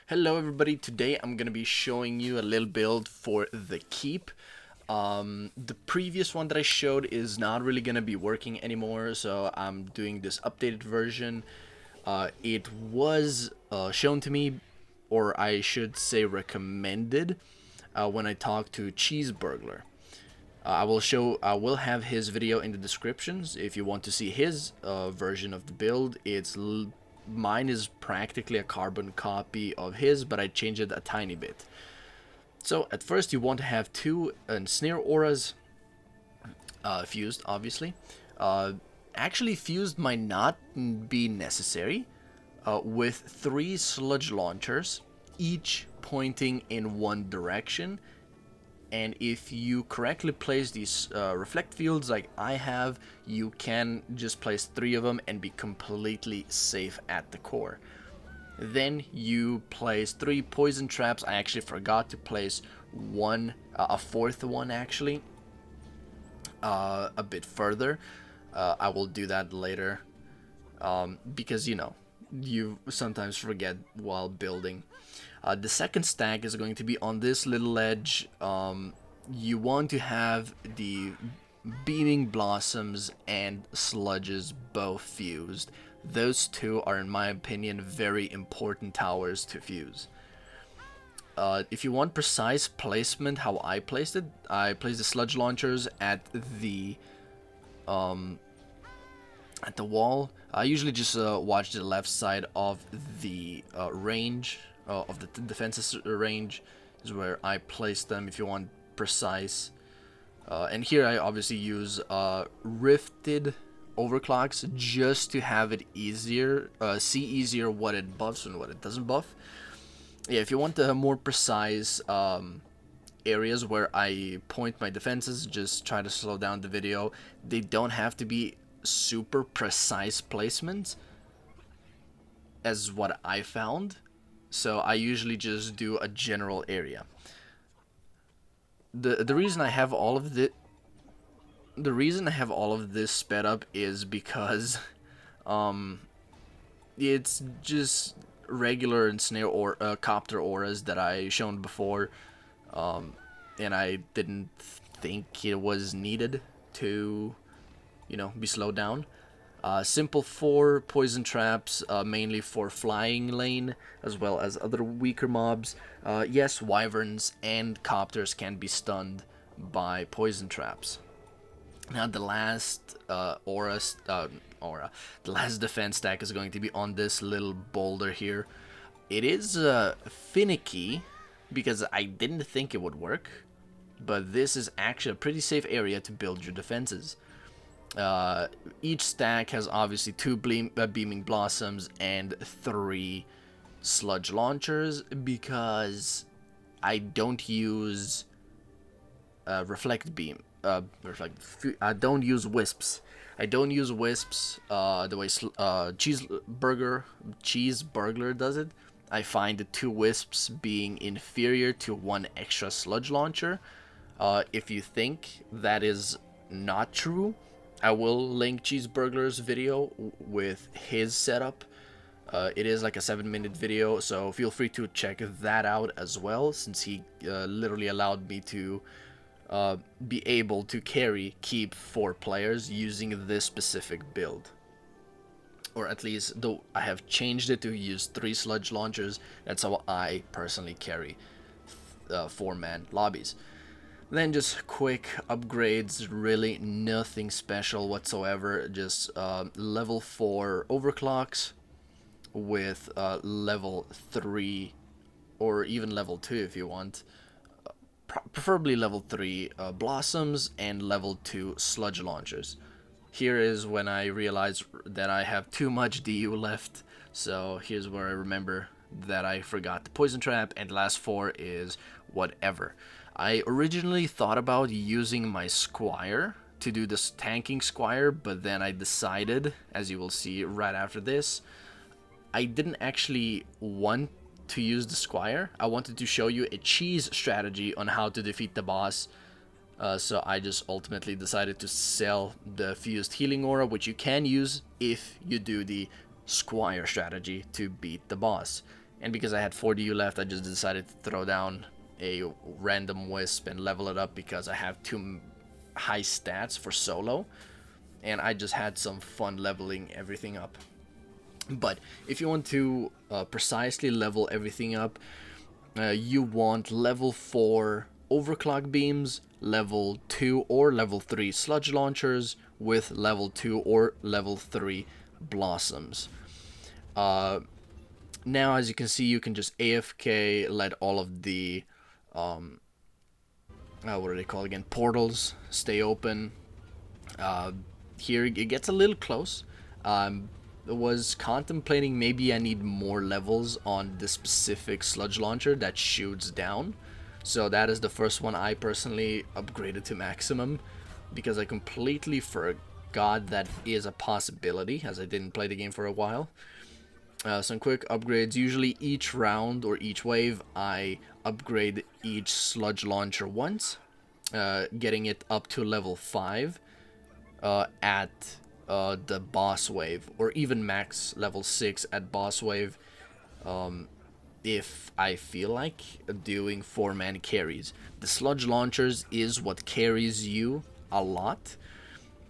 Hello everybody, today I'm going to be showing you a little build for the keep. The previous one that I showed is not really going to be working anymore, so I'm doing this updated version. It was shown to me, or I should say recommended, when I talked to CheeseBurglr. I will have his video in the descriptions if you want to see his version of the build. Mine is practically a carbon copy of his, but I changed it a tiny bit. So at first you want to have two snare auras fused, obviously. Actually, fused might not be necessary. With three sludge launchers, each pointing in one direction, and if you correctly place these reflect fields like I have, you can just place three of them and be completely safe at the core. Then you place three poison traps. I actually forgot to place a fourth one actually, a bit further. I will do that later, because you sometimes forget while building. The second stack is going to be on this little ledge. You want to have the beaming blossoms and sludges both fused. Those two are, in my opinion, very important towers to fuse. If you want precise placement, how I placed it, I placed the sludge launchers at the wall. I usually just watch the left side of the range, of the defenses range, is where I place them if you want precise. And here I obviously use rifted overclocks just to have it easier, see easier what it buffs and what it doesn't buff. Yeah, if you want the more precise areas where I point my defenses, just try to slow down the video. They don't have to be super precise placements as what I found, so I usually just do a general area. The reason I have all of this sped up is because it's just regular and snare or copter auras that I shown before, and I didn't think it was needed to be slowed down. Simple 4 poison traps, mainly for flying lane, as well as other weaker mobs. Yes, wyverns and copters can be stunned by poison traps. Now the last the last defense stack is going to be on this little boulder here. It is finicky because I didn't think it would work, but this is actually a pretty safe area to build your defenses. Each stack has obviously two beaming blossoms and three sludge launchers, because I don't use reflect beam. I don't use wisps. I don't use wisps the way CheeseBurglr does it. I find the two wisps being inferior to one extra sludge launcher. If you think that is not true, I will link CheeseBurglr's video with his setup. It is like a 7-minute video, so feel free to check that out as well, since he literally allowed me to be able to keep 4 players using this specific build. Or at least, though I have changed it to use 3 sludge launchers, that's how I personally carry 4-man lobbies. Then just quick upgrades, really nothing special whatsoever, just level 4 overclocks with level 3 or even level 2 if you want. Preferably level 3 blossoms and level 2 sludge launchers. Here is when I realized that I have too much DU left, so here's where I remember that I forgot the poison trap, and the last 4 is whatever. I originally thought about using my squire to do this tanking squire, but then I decided, as you will see right after this, I didn't actually want to use the squire. I wanted to show you a cheese strategy on how to defeat the boss. So I just ultimately decided to sell the fused healing aura, which you can use if you do the squire strategy to beat the boss. And because I had 4 DU left, I just decided to throw down a random wisp and level it up because I have too high stats for solo, and I just had some fun leveling everything up. But if you want to precisely level everything up, you want level 4 overclock beams, level 2 or level 3 sludge launchers with level 2 or level 3 blossoms. Now, as you can see, you can just AFK, let all of the what are they called again? Portals stay open. Here it gets a little close. Was contemplating maybe I need more levels on the specific sludge launcher that shoots down. So that is the first one I personally upgraded to maximum because I completely forgot that is a possibility as I didn't play the game for a while. Some quick upgrades. Usually each round or each wave I upgrade each sludge launcher once, getting it up to level 5 at the boss wave, or even max level 6 at boss wave, if I feel like doing 4-man carries. The sludge launchers is what carries you a lot.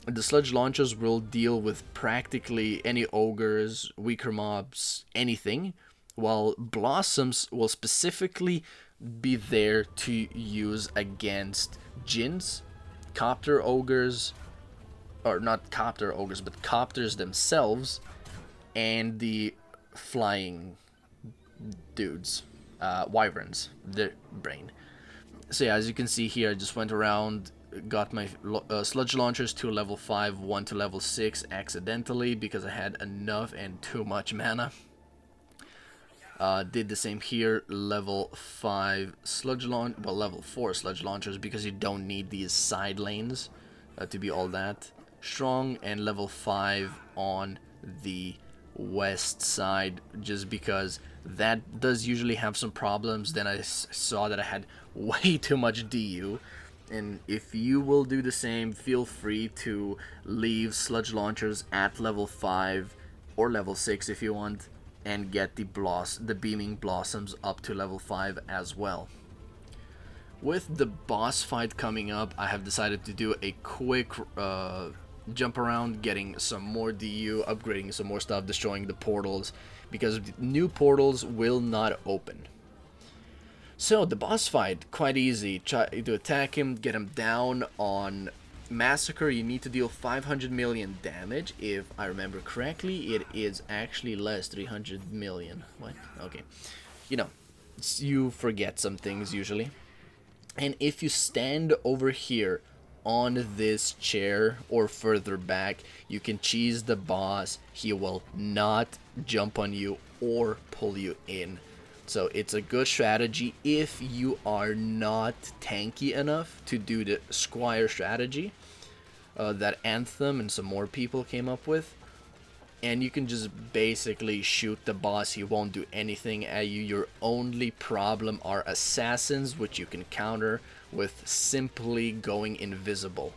The sludge launchers will deal with practically any ogres, weaker mobs, anything, while blossoms will specifically be there to use against djinns, copter ogres, or not copter ogres, but copters themselves, and the flying dudes, wyverns, their brain. So yeah, as you can see here, I just went around, got my sludge launchers to level 5, one to level 6 accidentally because I had enough and too much mana. Did the same here, level 5 sludge launch, well, level 4 sludge launchers because you don't need these side lanes to be all that strong, and level 5 on the west side just because that does usually have some problems. Then I saw that I had way too much DU, and if you will do the same, feel free to leave sludge launchers at level 5 or level 6 if you want, and get the beaming blossoms up to level 5 as well. With the boss fight coming up, I have decided to do a quick jump around, getting some more DU, upgrading some more stuff, destroying the portals, because new portals will not open. So the boss fight, quite easy. Try to attack him, get him down. On Massacre, you need to deal 500 million damage. If I remember correctly, it is actually less, 300 million. What? Okay. You know, you forget some things usually. And if you stand over here on this chair or further back, you can cheese the boss. He will not jump on you or pull you in. So it's a good strategy if you are not tanky enough to do the Squire strategy that Anthem and some more people came up with. And you can just basically shoot the boss. He won't do anything at you. Your only problem are assassins, which you can counter with simply going invisible.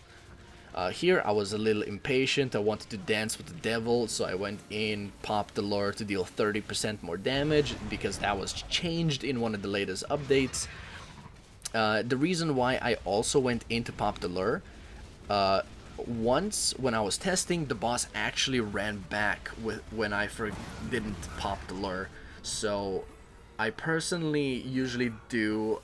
Here I was a little impatient. I wanted to dance with the devil, so I went in, popped the lure to deal 30% more damage because that was changed in one of the latest updates. The reason why I also went in to pop the lure, once when I was testing, the boss actually ran back when I didn't pop the lure. So I personally usually do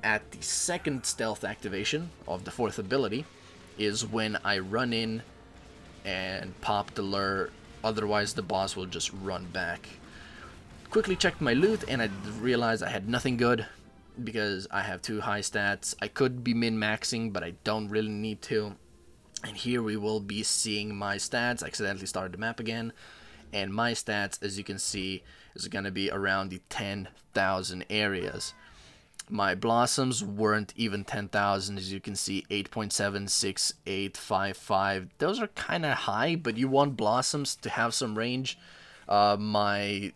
at the second stealth activation of the 4th ability is when I run in and pop the lure, otherwise the boss will just run back. Quickly checked my loot and I realized I had nothing good because I have too high stats. I could be min-maxing, but I don't really need to. And here we will be seeing my stats. I accidentally started the map again, and my stats, as you can see, is going to be around the 10,000 areas. My blossoms weren't even 10,000, as you can see, 8.76855. Those are kind of high, but you want blossoms to have some range. My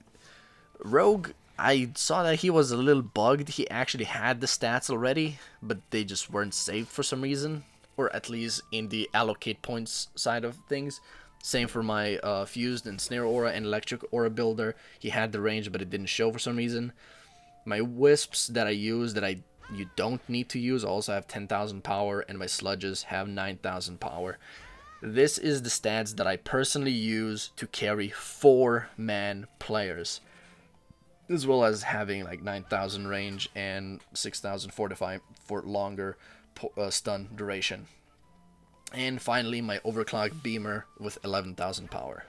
rogue, I saw that he was a little bugged. He actually had the stats already, but they just weren't saved for some reason, or at least in the allocate points side of things. Same for my fused and snare aura and electric aura builder. He had the range, but it didn't show for some reason. My wisps that I use that you don't need to use also have 10,000 power, and my sludges have 9,000 power. This is the stats that I personally use to carry 4-man players, as well as having like 9,000 range and 6,000 fortify for longer stun duration. And finally, my overclock beamer with 11,000 power.